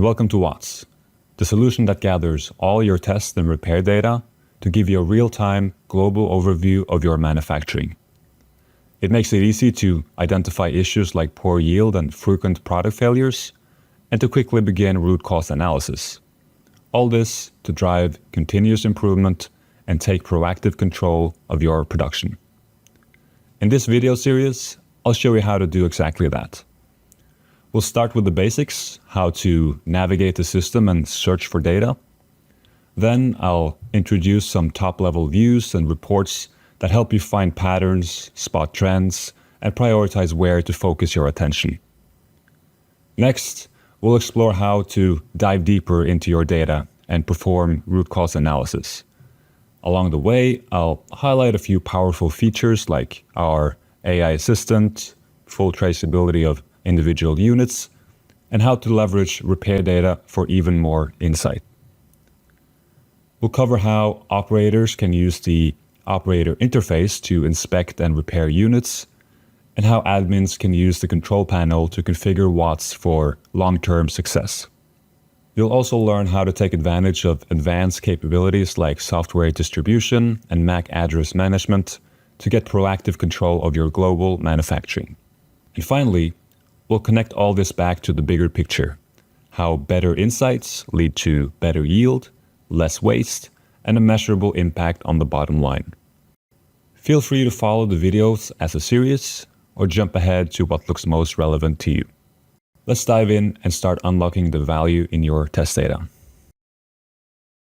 Welcome to WATS, the solution that gathers all your test and repair data to give you a real-time global overview of your manufacturing. It makes it easy to identify issues like poor yield and frequent product failures, and to quickly begin root cause analysis. All this to drive continuous improvement and take proactive control of your production. In this video series, I'll show you how to do exactly that. We'll start with the basics, how to navigate the system and search for data. Then I'll introduce some top-level views and reports that help you find patterns, spot trends, and prioritize where to focus your attention. Next, we'll explore how to dive deeper into your data and perform root cause analysis. Along the way, I'll highlight a few powerful features like our AI assistant, full traceability of individual units, and how to leverage repair data for even more insight. We'll cover how operators can use the operator interface to inspect and repair units, and how admins can use the control panel to configure WATS for long-term success. You'll also learn how to take advantage of advanced capabilities like software distribution and MAC address management to get proactive control of your global manufacturing. And finally, we'll connect all this back to the bigger picture, how better insights lead to better yield, less waste, and a measurable impact on the bottom line. Feel free to follow the videos as a series or jump ahead to what looks most relevant to you. Let's dive in and start unlocking the value in your test data.